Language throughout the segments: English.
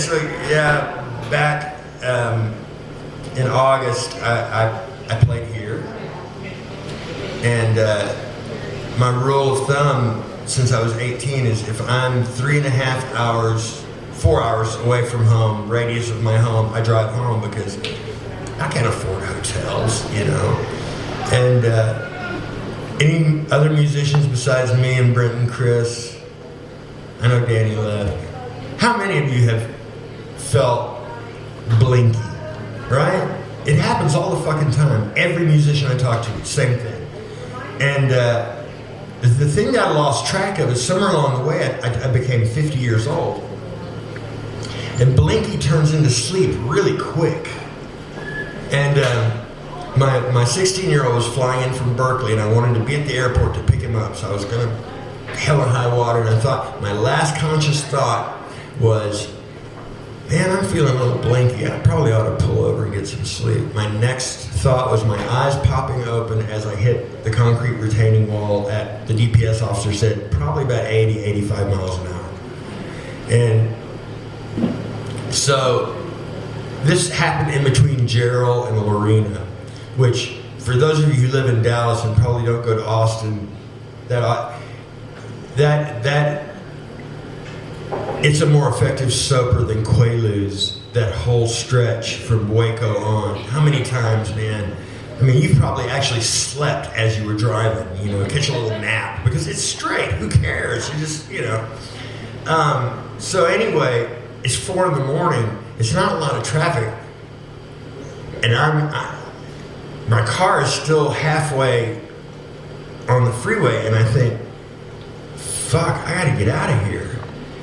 so yeah, back in August, I played here, and my rule of thumb since I was 18 is if I'm 3.5 hours, 4 hours away from home, radius of my home, I drive home because I can't afford hotels, you know. And any other musicians besides me and Brent and Chris? I know Danny left. How many of you have felt blinky, right? It happens all the fucking time. Every musician I talk to, same thing. And the thing that I lost track of is somewhere along the way, I became 50 years old. And blinky turns into sleep really quick. And my 16-year-old was flying in from Berkeley, and I wanted to be at the airport to pick him up. So I was gonna hell or high water, and I thought, my last conscious thought was, man, I'm feeling a little blinky. I probably ought to pull over and get some sleep. My next thought was my eyes popping open as I hit the concrete retaining wall at, the DPS officer said, probably about 80, 85 miles an hour. And so this happened in between Gerald and Lorena, which for those of you who live in Dallas and probably don't go to Austin, that it's a more effective soper than Quaaludes, that whole stretch from Waco on. How many times, man? I mean, you've probably actually slept as you were driving, you know, catch a little nap, because it's straight, who cares? You just, you know. So anyway, it's 4 in the morning, it's not a lot of traffic, and my car is still halfway on the freeway, and I think, fuck, I gotta get out of here.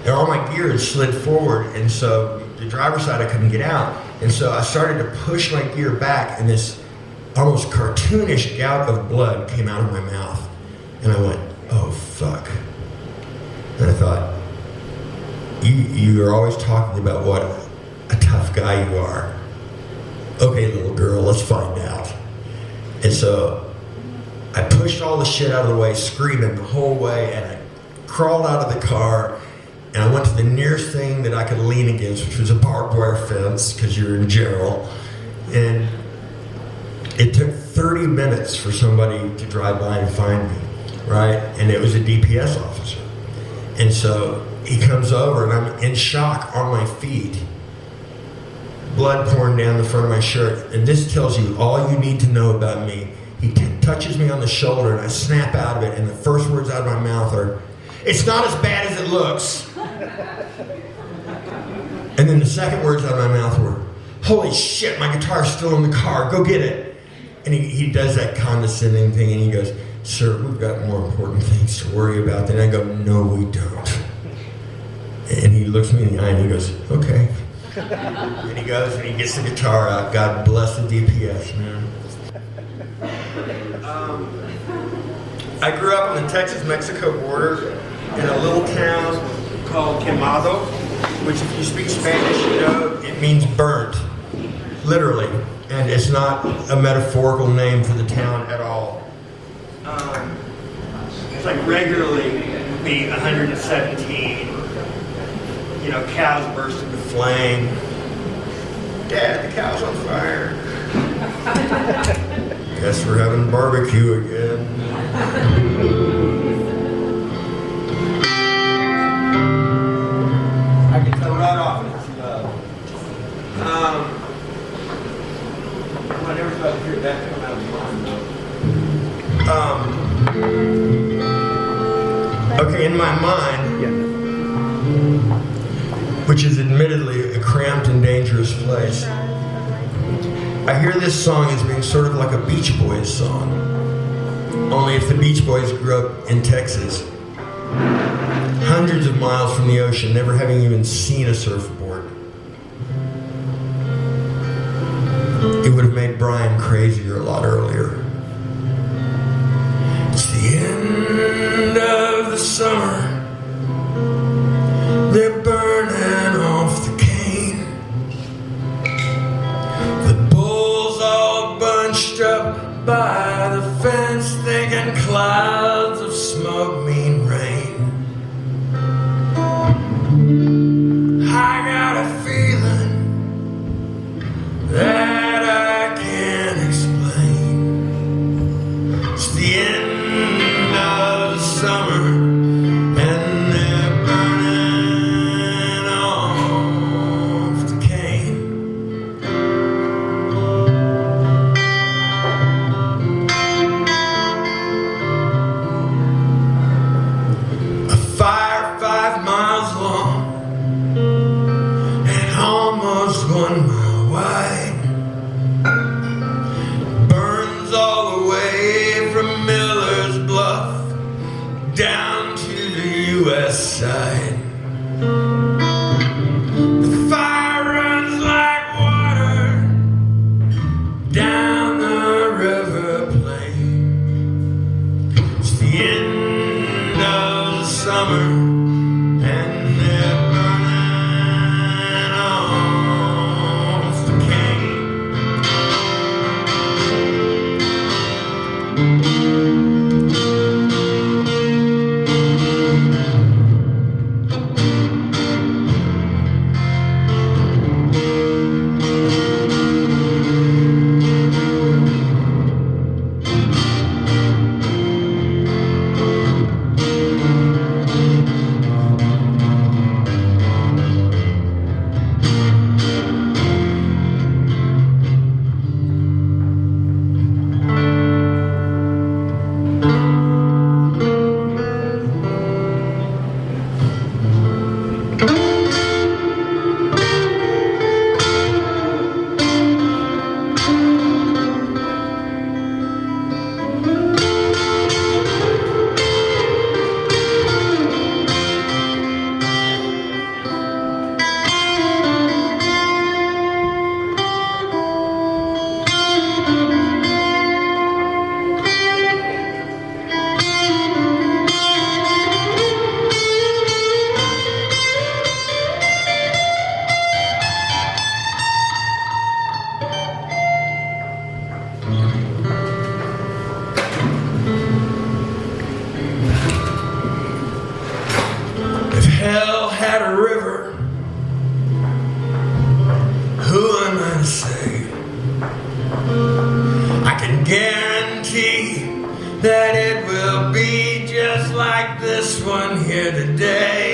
And all my gear had slid forward, and so the driver's side I couldn't get out. And so I started to push my gear back, and this almost cartoonish gout of blood came out of my mouth. And I went, oh fuck. And I thought, you are always talking about what a tough guy you are. Okay, little girl, let's find out. And so I pushed all the shit out of the way, screaming the whole way, and I crawled out of the car, and I went to the nearest thing that I could lean against, which was a barbed wire fence, because you're in Gerald. And it took 30 minutes for somebody to drive by and find me, right? And it was a DPS officer. And so he comes over, and I'm in shock on my feet, blood pouring down the front of my shirt. And this tells you all you need to know about me. He touches me on the shoulder, and I snap out of it, and the first words out of my mouth are, "It's not as bad as it looks." And then the second words out of my mouth were, "Holy shit, my guitar's still in the car, go get it." And he does that condescending thing, and he goes, "Sir, we've got more important things to worry about." Then I go, "No, we don't." And he looks me in the eye and he goes, "Okay." And he goes and he gets the guitar out. God bless the DPS, man. I grew up on the Texas-Mexico border in a little town called Quemado, which if you speak Spanish, you know it means burnt, literally. And it's not a metaphorical name for the town at all. It's like regularly be 117, you know, cows burst into flame. Dad, the cow's on fire. Guess we're having barbecue again. I can tell right off it's I never thought I'd hear that come out of mine. Okay, in my mind, which is admittedly a cramped and dangerous place, I hear this song as being sort of like a Beach Boys song. Only if the Beach Boys grew up in Texas, hundreds of miles from the ocean, never having even seen a surfboard. It would have made Brian crazier a lot earlier. It's the end of the summer. They're burning off the cane. The bulls all bunched up by the fence, thinking clouds of smoke mean rain. I got a feeling 1 mile wide, burns all the way from Miller's Bluff down to the U.S. side. The fire runs like water down the river plain. It's the end of the summer, and they're burning off the cane. If hell had a river, who am I to say? I can guarantee that it will be just like this one here today.